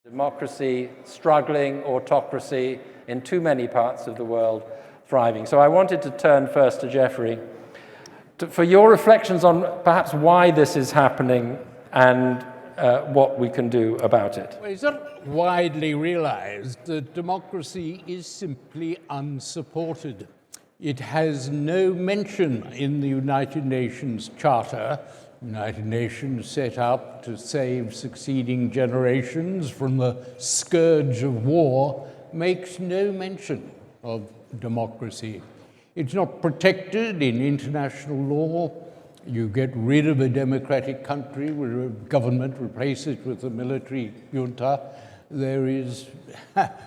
Democracy struggling, autocracy in too many parts of the world thriving. So I wanted to turn first to Geoffrey for your reflections on perhaps why this is happening and what we can do about it. Well, it's not widely realized that democracy is simply unsupported. It has no mention in the United Nations Charter. United Nations set up to save succeeding generations from the scourge of war, makes no mention of democracy. It's not protected in international law. You get rid of a democratic country where a government replaces it with a military junta. There is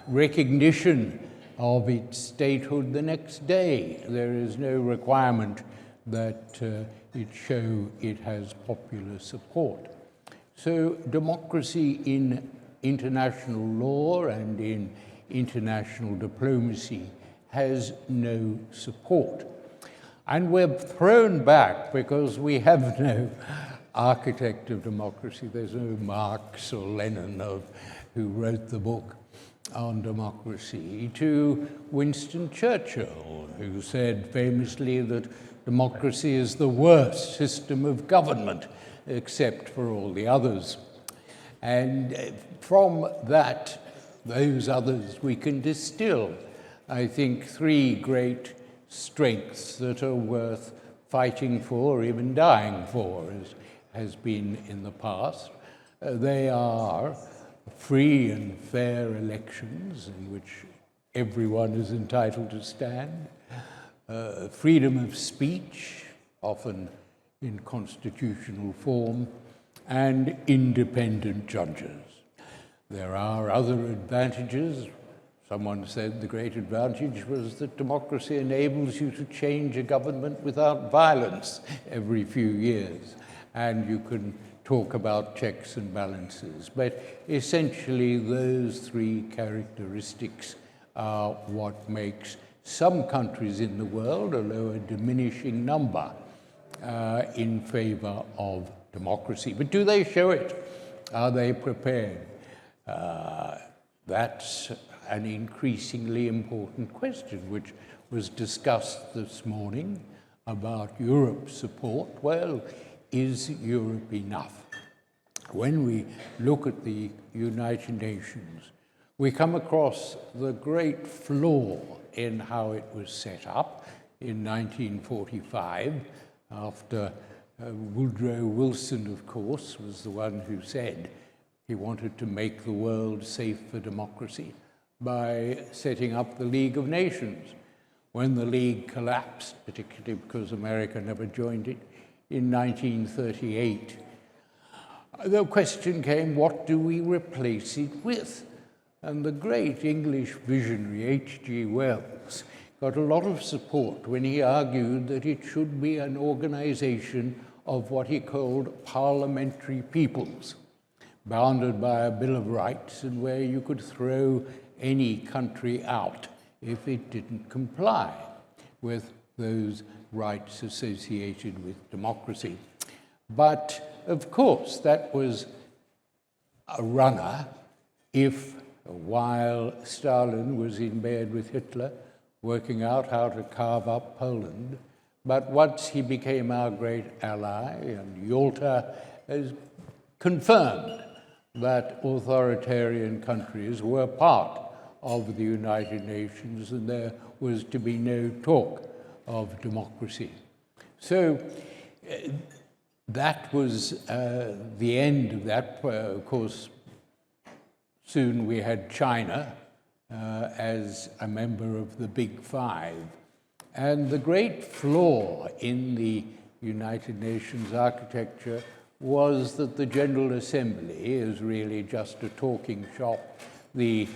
recognition of its statehood the next day. There is no requirement that it show it has popular support. So democracy in international law and in international diplomacy has no support. And we're thrown back because we have no architect of democracy. There's no Marx or Lenin who wrote the book on democracy, to Winston Churchill, who said famously that democracy is the worst system of government, except for all the others. And from those others, we can distill, I think, three great strengths that are worth fighting for, or even dying for, as has been in the past. They are free and fair elections in which everyone is entitled to stand, freedom of speech, often in constitutional form, and independent judges. There are other advantages. Someone said the great advantage was that democracy enables you to change a government without violence every few years, and you can talk about checks and balances. But essentially, those three characteristics are what makes some countries in the world, although a diminishing number, in favor of democracy. But do they show it? Are they prepared? That's an increasingly important question, which was discussed this morning about Europe's support. Well, is Europe enough? When we look at the United Nations, we come across the great flaw in how it was set up in 1945, after Woodrow Wilson, of course, was the one who said he wanted to make the world safe for democracy by setting up the League of Nations. When the League collapsed, particularly because America never joined it, in 1938, the question came, what do we replace it with? And the great English visionary H.G. Wells got a lot of support when he argued that it should be an organization of what he called parliamentary peoples, bounded by a Bill of Rights, and where you could throw any country out if it didn't comply with those rights associated with democracy. But, of course, that was a runner if, while Stalin was in bed with Hitler, working out how to carve up Poland, but once he became our great ally, and Yalta has confirmed that authoritarian countries were part of the United Nations, and there was to be no talk of democracy. So that was the end of that. Of course, soon we had China as a member of the Big Five. And the great flaw in the United Nations architecture was that the General Assembly is really just a talking shop. The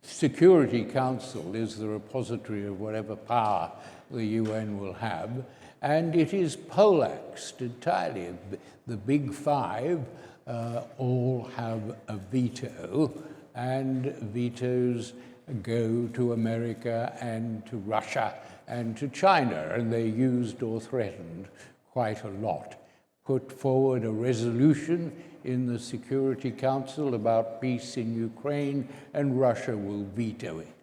Security Council is the repository of whatever power the UN will have, and it is poleaxed entirely. The Big Five all have a veto, and vetoes go to America and to Russia and to China, and they're used or threatened quite a lot put forward a resolution in the Security Council about peace in Ukraine, and Russia will veto it.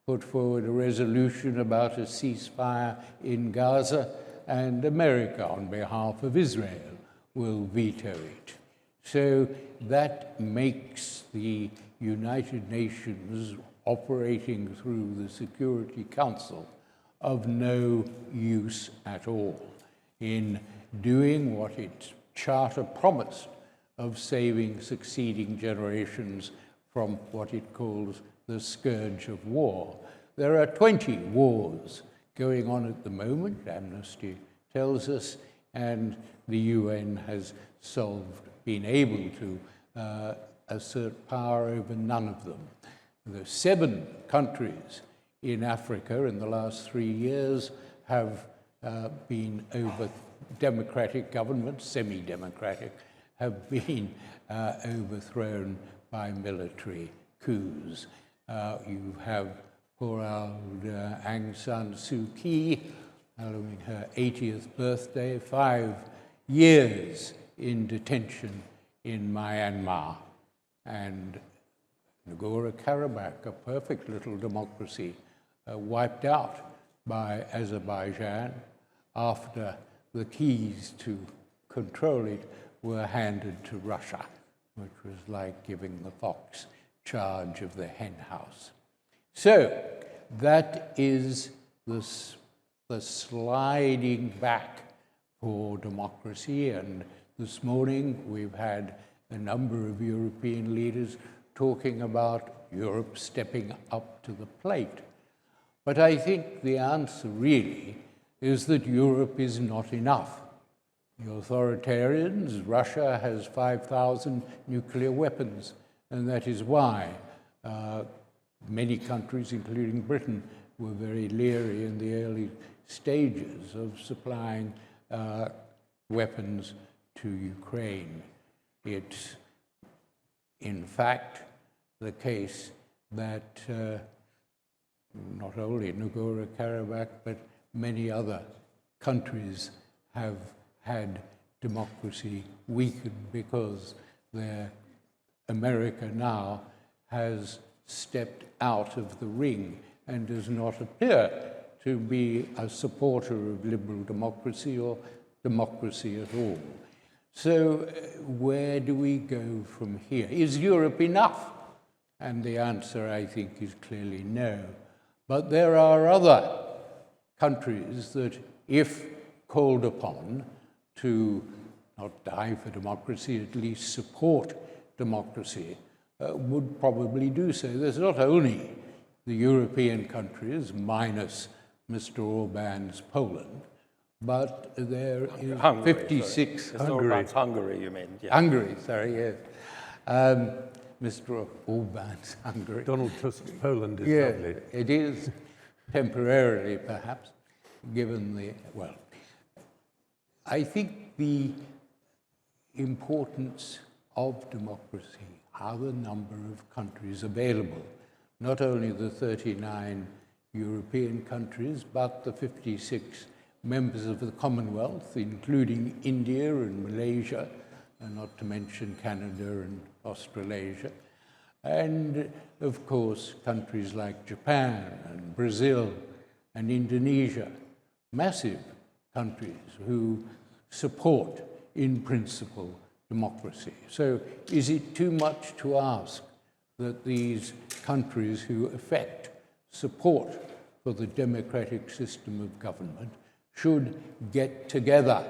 Put forward a resolution about a ceasefire in Gaza, and America, on behalf of Israel, will veto it. So that makes the United Nations operating through the Security Council of no use at all in doing what its charter promised of saving succeeding generations from what it calls the scourge of war. There are 20 wars going on at the moment, Amnesty tells us, and the UN has been able to assert power over none of them. The 7 countries in Africa in the last 3 years have been over democratic governments, semi-democratic, have been overthrown by military coups. You have poor old Aung San Suu Kyi, following her 80th birthday, 5 years in detention in Myanmar. And Nagorno-Karabakh, a perfect little democracy, wiped out by Azerbaijan after the keys to control it were handed to Russia, which was like giving the fox charge of the hen house. So that is the sliding back for democracy, and this morning we've had a number of European leaders talking about Europe stepping up to the plate. But I think the answer really is that Europe is not enough. The authoritarians, Russia has 5,000 nuclear weapons, and that is why many countries, including Britain, were very leery in the early stages of supplying weapons to Ukraine. It's, in fact, the case that not only Nagorno-Karabakh, but many other countries have had democracy weakened because America now has stepped out of the ring and does not appear to be a supporter of liberal democracy or democracy at all. So where do we go from here? Is Europe enough? And the answer, I think, is clearly no. But there are other countries that, if called upon to not die for democracy, at least support democracy, would probably do so. There's not only the European countries, minus Mr. Orban's Poland, but there is Hungary, 56... Hungary, you mean? Yeah. Hungary, sorry, yes. Mr. Orban's Hungary. Donald Tusk's Poland is lovely. It is, temporarily perhaps, given the... Well, I think the importance of democracy are the number of countries available, not only the 39 European countries, but the 56 members of the Commonwealth, including India and Malaysia, and not to mention Canada and Australasia, and of course countries like Japan and Brazil and Indonesia, massive countries who support, in principle, democracy. So is it too much to ask that these countries who affect support for the democratic system of government should get together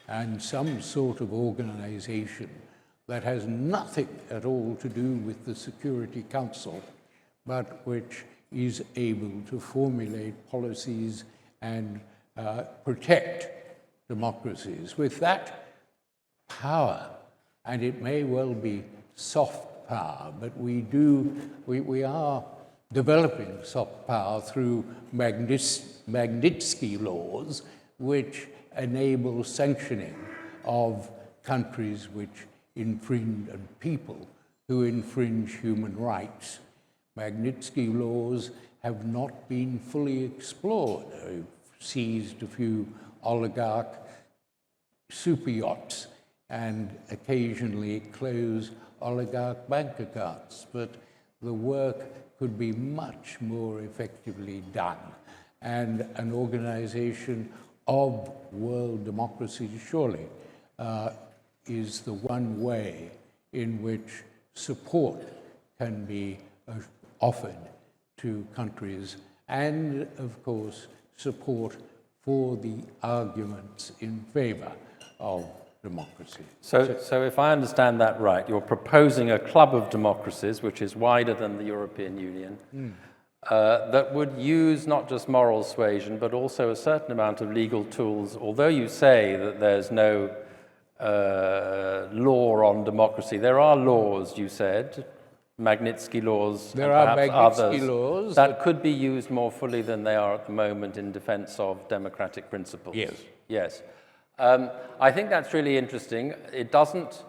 and some sort of organization that has nothing at all to do with the Security Council, but which is able to formulate policies and protect democracies? With that power, and it may well be soft power, but we are developing soft power through Magnitsky laws, which enable sanctioning of countries which infringe, and people who infringe human rights. Magnitsky laws have not been fully explored. They've seized a few oligarch super yachts and occasionally close oligarch bank accounts, but the work could be much more effectively done. And an organization of world democracy surely is the one way in which support can be offered to countries, and of course support for the arguments in favor of democracy. So if I understand that right, you're proposing a club of democracies, which is wider than the European Union, that would use not just moral suasion, but also a certain amount of legal tools. Although you say that there's no law on democracy, there are laws, you said, Magnitsky laws, there and are perhaps Magnitsky others, laws that could be used more fully than they are at the moment in defense of democratic principles. Yes. Yes. I think that's really interesting. It doesn't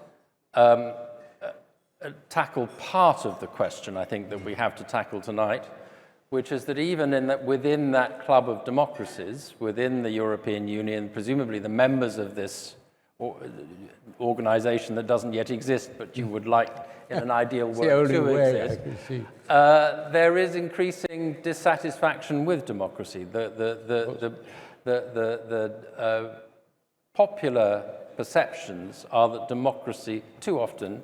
tackle part of the question, I think, that we have to tackle tonight, which is that even within that club of democracies, within the European Union, presumably the members of this organization that doesn't yet exist, but you would like, in an ideal world, to exist, there is increasing dissatisfaction with democracy. The popular perceptions are that democracy, too often,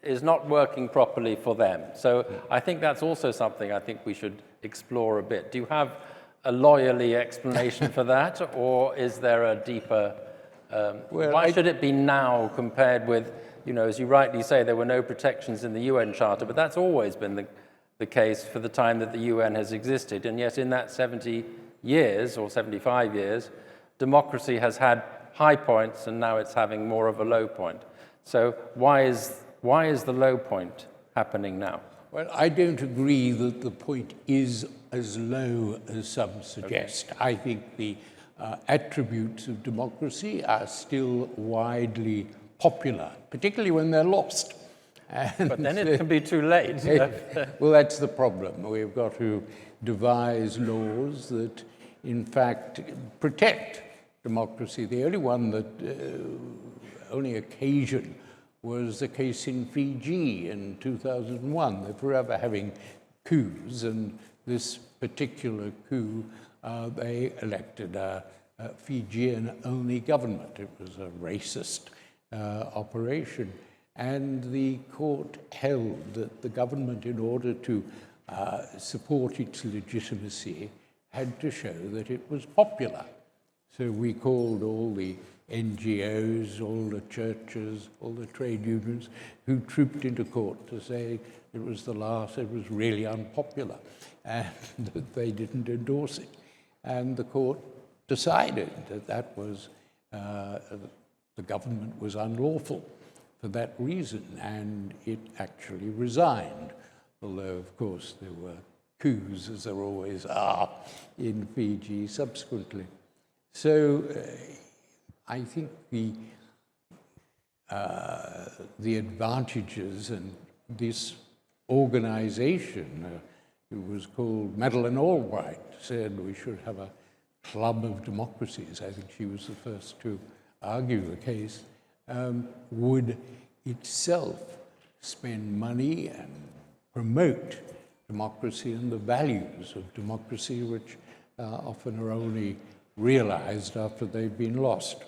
is not working properly for them. So I think that's also something I think we should explore a bit. Do you have a lawyerly explanation for that, or is there a deeper... why should it be now compared with, as you rightly say, there were no protections in the UN Charter, but that's always been the case for the time that the UN has existed, and yet in that 70 years, or 75 years, democracy has had high points, and now it's having more of a low point. So why is the low point happening now? Well, I don't agree that the point is as low as some suggest. Okay. I think the attributes of democracy are still widely popular, particularly when they're lost. And but then it can be too late. Well, that's the problem. We've got to devise laws that, in fact, protect democracy. The only one that, only occasion was the case in Fiji in 2001. They're forever having coups, and this particular coup, they elected a Fijian-only government. It was a racist operation. And the court held that the government, in order to support its legitimacy, had to show that it was popular. So we called all the NGOs, all the churches, all the trade unions who trooped into court to say it was really unpopular, and that they didn't endorse it. And the court decided that was, the government was unlawful for that reason, and it actually resigned, although, of course, there were coups, as there always are, in Fiji subsequently. So I think the advantages, and this organization, it was called Madeleine Albright, said we should have a club of democracies. I think she was the first to argue the case, would itself spend money and promote democracy and the values of democracy, which often are only realized after they've been lost.